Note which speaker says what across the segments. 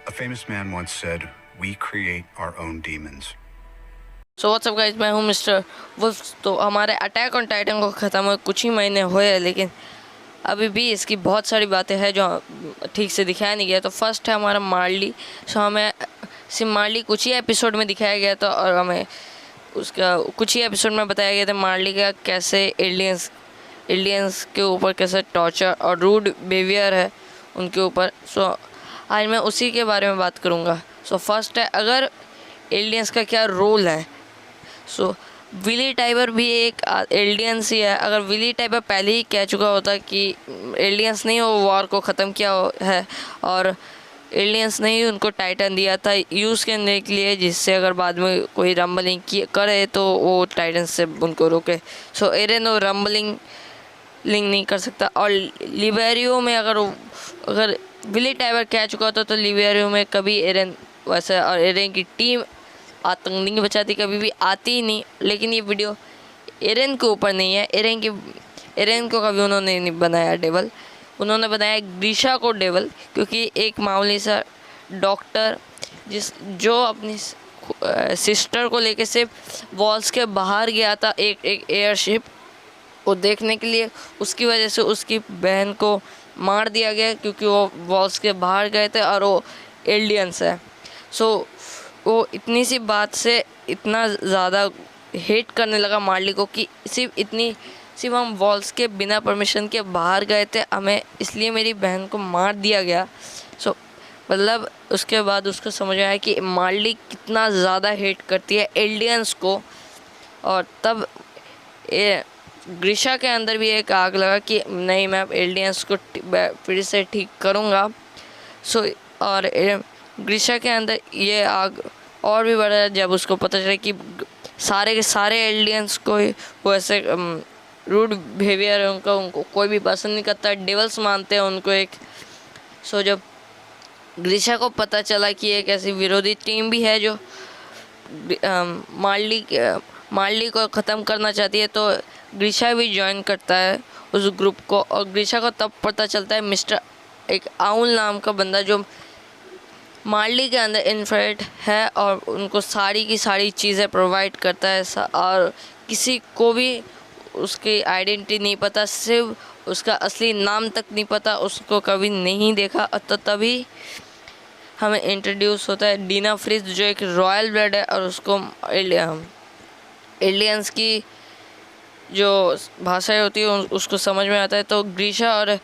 Speaker 1: A famous man once said, "We create our own demons."
Speaker 2: So what's up guys, मैं हूँ mister wolf. तो हमारे attack on Titan को ख़त्म हुए कुछ ही महीने हुए हैं, लेकिन अभी भी इसकी बहुत सारी बातें हैं जो ठीक से दिखाया नहीं गया। तो फर्स्ट है हमारा मार्ली। सो हमें सिर्फ मार्ली कुछ ही एपिसोड में दिखाया गया था और हमें उसका कुछ ही एपिसोड में बताया गया था मार्ली का कैसे एलियंस के ऊपर कैसे टॉर्चर और रूड बिहेवियर है उनके ऊपर। सो आज मैं उसी के बारे में बात करूँगा। सो फर्स्ट है, अगर एलियंस का क्या रोल है। सो विली टाइबर भी एक एलियंस ही है। अगर विली टाइबर पहले ही कह चुका होता कि एलियंस नहीं, वो वॉर को ख़त्म किया है और एलियंस नहीं उनको टाइटन दिया था यूज़ करने के लिए, जिससे अगर बाद में कोई रंबलिंग करे तो वो टाइटन से उनको रोके। सो एरेन वो रंबलिंग नहीं कर सकता। और लिबेरियो में अगर विली टाइबर कह चुका होता तो लिबेरियो में कभी एरेन वैसे और एरेन की टीम आतंक नहीं बचाती, कभी भी आती ही नहीं। लेकिन ये वीडियो एरेन के ऊपर नहीं है। एरेन को कभी उन्होंने नहीं बनाया डेवल, उन्होंने बनाया ग्रीशा को डेवल, क्योंकि एक मामूली सा डॉक्टर जो अपनी सिस्टर को लेके सिर्फ वॉल्स के बाहर गया था एक एयरशिप को देखने के लिए, उसकी वजह से उसकी बहन को मार दिया गया क्योंकि वो वॉल्स के बाहर गए थे और वो एलियंस है। सो वो इतनी सी बात से इतना ज़्यादा हेट करने लगा मार्ली को कि सिर्फ हम वॉल्स के बिना परमिशन के बाहर गए थे, हमें इसलिए मेरी बहन को मार दिया गया। सो मतलब उसके बाद उसको समझ आया कि मार्ली कितना ज़्यादा हेट करती है एलियंस को। और तब ग्रीशा के अंदर भी एक आग लगा कि नहीं, मैं एलियंस को फिर से ठीक करूँगा। सो और ग्रीशा के अंदर ये आग और भी बढ़ा जब उसको पता चला कि सारे के सारे एलियंस को वो ऐसे रूड बिहेवियर है उनको कोई भी पसंद नहीं करता, डेवल्स मानते हैं उनको एक। सो जब ग्रीशा को पता चला कि एक ऐसी विरोधी टीम भी है जो मार्ली को ख़त्म करना चाहती है, तो ग्रीशा भी ज्वाइन करता है उस ग्रुप को। और ग्रीशा को तब पता चलता है मिस्टर एक आउल नाम का बंदा जो मार्ली के अंदर इन्फ्रारेड है और उनको सारी की सारी चीज़ें प्रोवाइड करता है और किसी को भी उसकी आइडेंटिटी नहीं पता, सिर्फ उसका असली नाम तक नहीं पता, उसको कभी नहीं देखा। तो तभी हमें इंट्रोड्यूस होता है डीना फ्रिज जो एक रॉयल ब्लड है और उसको एलियंस की जो भाषाएं होती है उसको समझ में आता है। तो ग्रीशा और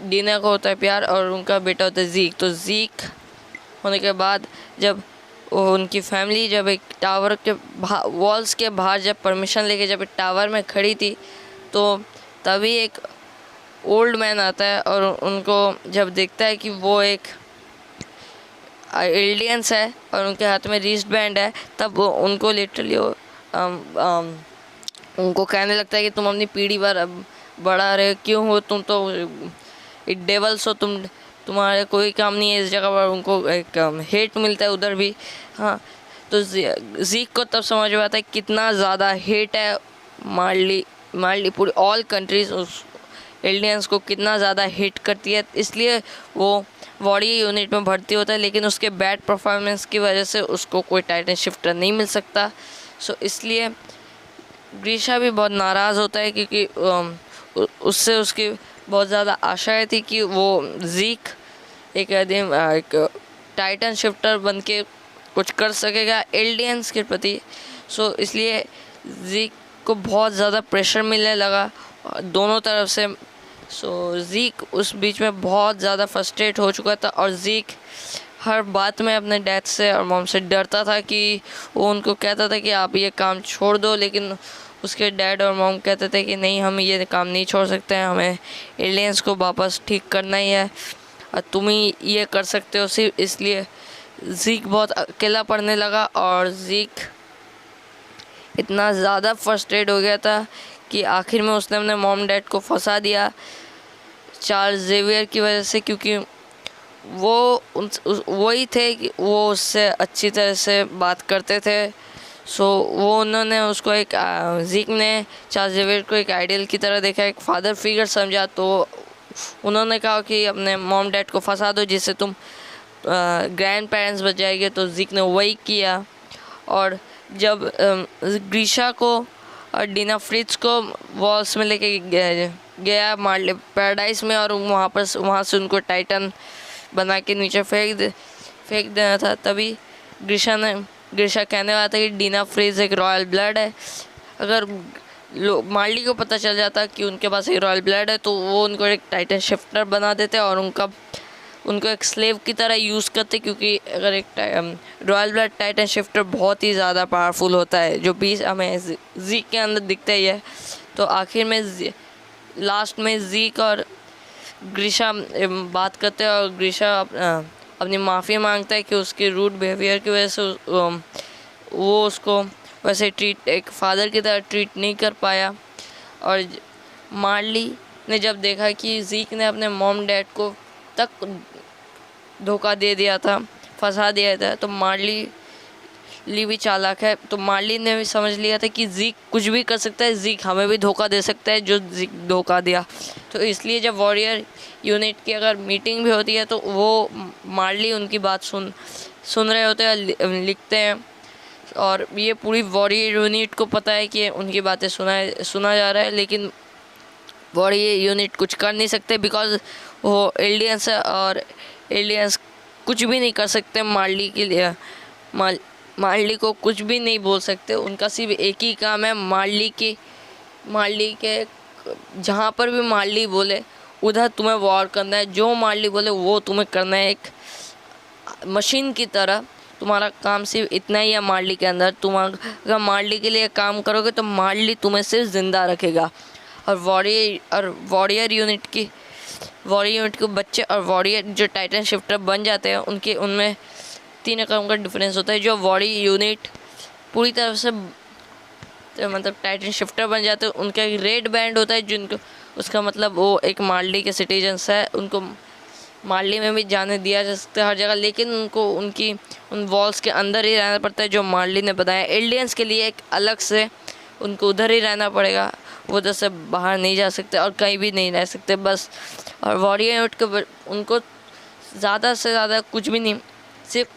Speaker 2: डीना को होता है प्यार और उनका बेटा होता है जीक। तो जीक होने के बाद जब उनकी फैमिली जब एक टावर के वॉल्स के बाहर जब परमिशन लेके जब एक टावर में खड़ी थी, तो तभी एक ओल्ड मैन आता है और उनको जब देखता है कि वो एक एलियंस है और उनके हाथ में रिस्ट बैंड है, तब वो उनको लिटरली उनको कहने लगता है कि तुम अपनी पीढ़ी पर बढ़ा रहे क्यों हो, तुम तो डेवल्स हो, तुम्हारे कोई काम नहीं है इस जगह पर। उनको एक हेट मिलता है उधर भी। हाँ, तो जीक को तब समझ में आता है कितना ज़्यादा हेट है मार्ली पूरी ऑल कंट्रीज उस एलियंस को कितना ज़्यादा हेट करती है, इसलिए वो बॉडी यूनिट में भर्ती होता है। लेकिन उसके बैड परफॉर्मेंस की वजह से उसको कोई टाइटन शिफ्टर नहीं मिल सकता। सो इसलिए ग्रीशा भी बहुत नाराज़ होता है क्योंकि उससे उसकी बहुत ज़्यादा आशाएं थी कि वो जीक एक टाइटन शिफ्टर बन के कुछ कर सकेगा एलियंस के प्रति। सो इसलिए जीक को बहुत ज़्यादा प्रेशर मिलने लगा दोनों तरफ से। सो जीक उस बीच में बहुत ज़्यादा फ्रस्ट्रेट हो चुका था और जीक हर बात में अपने डैड से और मॉम से डरता था कि वो उनको कहता था कि आप ये काम छोड़ दो, लेकिन उसके डैड और मॉम कहते थे कि नहीं, हम ये काम नहीं छोड़ सकते हैं, हमें एलियंस को वापस ठीक करना ही है और तुम ही ये कर सकते हो सिर्फ। इसलिए जीक बहुत अकेला पड़ने लगा और जीक इतना ज़्यादा फ्रस्ट्रेट हो गया था कि आखिर में उसने अपने मॉम डैड को फंसा दिया चार्ल्स जेवियर की वजह से, क्योंकि वो वही थे कि वो उससे अच्छी तरह से बात करते थे। सो वो उन्होंने उसको एक जीक ने चार्ल्स जेवियर को एक आइडियल की तरह देखा, एक फादर फिगर समझा। तो उन्होंने कहा कि अपने मॉम डैड को फंसा दो जिससे तुम ग्रैंड पेरेंट्स बच जाएंगे, तो ज़ीक ने वही किया। और जब ग्रीशा को और डीना फ्रिट्ज को वॉल्स में लेके गया मार्ले पैराडाइज में, और वहाँ से उनको टाइटन बना के नीचे फेंक देना था, तभी ग्रीशा कहने वाला था कि डीना फ्रिट्ज एक रॉयल ब्लड है। अगर मार्ली को पता चल जाता कि उनके पास एक रॉयल ब्लड है, तो वो उनको एक टाइटन शिफ्टर बना देते और उनको एक स्लेव की तरह यूज़ करते, क्योंकि अगर एक रॉयल ब्लड टाइटन शिफ्टर बहुत ही ज़्यादा पावरफुल होता है, जो भी हमें ज़ीक के अंदर दिखता ही है। तो आखिर में लास्ट में ज़ीक और ग्रीशा बात करते हैं, और ग्रीशा अपनी माफ़ी मांगता है कि उसके रूड बिहेवियर की वजह से वो उसको वैसे एक फादर की तरह ट्रीट नहीं कर पाया। और मार्ली ने जब देखा कि ज़ीक ने अपने मॉम डैड को तक धोखा दे दिया था, फंसा दिया था, तो मार्ली भी चालाक है, तो मार्ली ने भी समझ लिया था कि ज़ीक कुछ भी कर सकता है, ज़ीक हमें भी धोखा दे सकता है जो ज़ीक धोखा दिया। तो इसलिए जब वॉरियर यूनिट की अगर मीटिंग भी होती है, तो वो मार्ली उनकी बात सुन रहे होते हैं, लिखते हैं, और ये पूरी वॉरियर यूनिट को पता है कि उनकी बातें सुना जा रहा है, लेकिन वॉरियर यूनिट कुछ कर नहीं सकते, बिकॉज वो एलियंस है, और एलियंस कुछ भी नहीं कर सकते मार्ली के लिए। मार्ली को कुछ भी नहीं बोल सकते, उनका सिर्फ एक ही काम है, मार्ली के जहाँ पर भी मार्ली बोले उधर तुम्हें वॉर करना है, जो मार्ली बोले वो तुम्हें करना है, एक मशीन की तरह। तुम्हारा काम सिर्फ इतना ही है मार्ली के अंदर। तुम अगर मार्ली के लिए काम करोगे तो मार्ली तुम्हें सिर्फ ज़िंदा रखेगा। और वॉरियर यूनिट के बच्चे और वॉरियर जो टाइटन शिफ्टर बन जाते हैं, उनमें 3 रकम का डिफरेंस होता है। जो वॉरियर यूनिट पूरी तरह से मतलब टाइटन शिफ्टर बन जाते हैं, उनका एक रेड बैंड होता है, जिनको उसका मतलब वो एक मार्ली के सिटीजन्स है, उनको मार्ली में भी जाने दिया जा सकता है हर जगह, लेकिन उनको उन वॉल्स के अंदर ही रहना पड़ता है जो मार्ली ने बताया। एलियंस के लिए एक अलग से उनको उधर ही रहना पड़ेगा, वो उधर से बाहर नहीं जा सकते और कहीं भी नहीं रह सकते बस। और वॉरियर यूनिट के उनको ज़्यादा से ज़्यादा कुछ भी नहीं, सिर्फ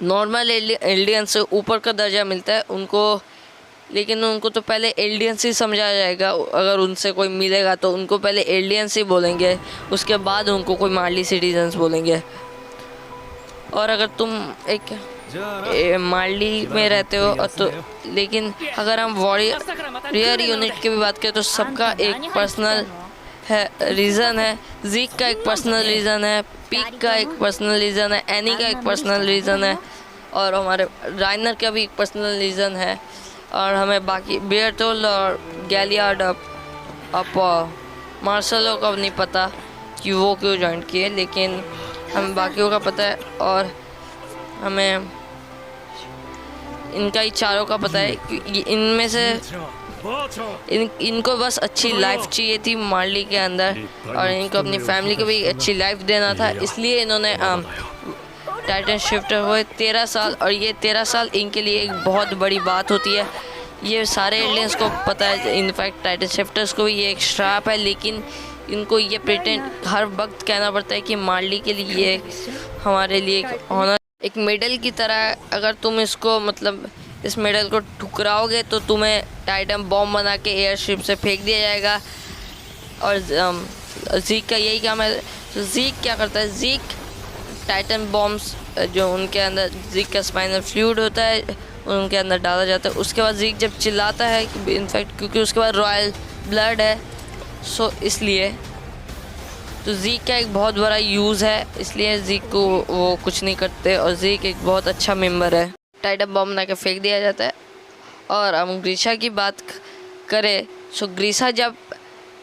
Speaker 2: नॉर्मल एलियंस से ऊपर का दर्जा मिलता है उनको, लेकिन उनको तो पहले एलियंस ही समझाया जाएगा। अगर उनसे कोई मिलेगा तो उनको पहले एलियंस ही बोलेंगे, उसके बाद उनको कोई मार्ली सिटीजन्स बोलेंगे। और अगर तुम एक मार्ली में रहते हो तो, लेकिन अगर हम वॉरियर यूनिट की भी बात करें तो सबका एक पर्सनल रीज़न है। ज़ीक का एक पर्सनल रीज़न है, पीक का एक पर्सनल रीज़न है, एनी का एक पर्सनल रीज़न है, और हमारे राइनर का भी एक पर्सनल रीज़न है। और हमें बाकी बेयरटोल और गैलियार्ड मार्शलों का नहीं पता कि वो क्यों ज्वाइन किए, लेकिन हमें बाकियों का पता है। और हमें इनका ही चारों का पता है कि इनमें से इनको बस अच्छी लाइफ चाहिए थी मार्ली के अंदर, और इनको अपनी फैमिली को भी अच्छी लाइफ देना था, इसलिए इन्होंने टाइटन शिफ्टर हुए 13 साल। और ये 13 साल इनके लिए एक बहुत बड़ी बात होती है, ये सारे एलियंस को पता है, इनफैक्ट टाइटन शिफ्टर्स को भी ये एक श्राप है, लेकिन इनको ये प्रिटेंड हर वक्त कहना पड़ता है कि मार्ली के लिए ये हमारे लिए एक ऑनर, एक मेडल की तरह। अगर तुम इसको मतलब इस मेडल को ठुकराओगे तो तुम्हें टाइटन बॉम्ब बना के एयरशिप से फेंक दिया जाएगा। और ज़ीक का यही काम है। तो ज़ीक क्या करता है, ज़ीक टाइटन बॉम्ब्स जो उनके अंदर ज़ीक का स्पाइनल फ्लूइड होता है उनके अंदर डाला जाता है। उसके बाद ज़ीक जब चिल्लाता है, इनफैक्ट क्योंकि उसके बाद रॉयल ब्लड है, सो इसलिए तो ज़ीक का एक बहुत बड़ा यूज़ है, इसलिए ज़ीक को वो कुछ नहीं करते, और ज़ीक एक बहुत अच्छा मेंबर है। टाइटन बॉम्ब बना के फेंक दिया जाता है। और हम ग्रीशा की बात करें, सो ग्रीशा जब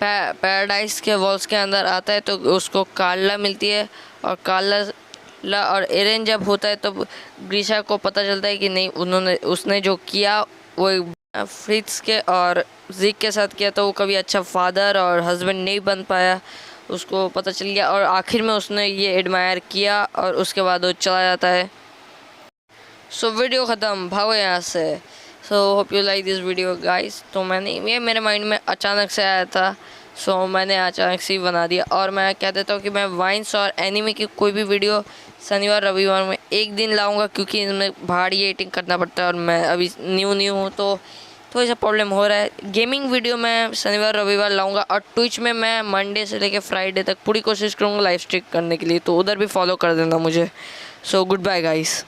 Speaker 2: पैराडाइज के वॉल्स के अंदर आता है तो उसको कार्ला मिलती है, और कार्ला और एरेन जब होता है तो ग्रीशा को पता चलता है कि नहीं, उसने जो किया वो फ्रिट्ज के और ज़ीक के साथ किया, तो वो कभी अच्छा फादर और हस्बैंड नहीं बन पाया, उसको पता चल गया। और आखिर में उसने ये एडमायर किया और उसके बाद वो चला जाता है। सो वीडियो ख़त्म, भागो यहाँ से। So hope you like this video guys. तो ये मेरे माइंड में अचानक से आया था सो मैंने अचानक से ही बना दिया। और मैं कह देता हूँ कि मैं वाइन्स और एनिमे की कोई भी वीडियो शनिवार रविवार में एक दिन लाऊंगा, क्योंकि इसमें भारी एडिटिंग करना पड़ता है और मैं अभी न्यू हूँ तो थोड़ा सा प्रॉब्लम हो रहा है। गेमिंग वीडियो मैं शनिवार रविवार लाऊंगा और ट्विच में मैं मंडे से लेकर फ्राइडे तक पूरी कोशिश करूँगा लाइव स्ट्रीम करने के लिए, तो उधर भी फॉलो कर देना मुझे। So good bye guys.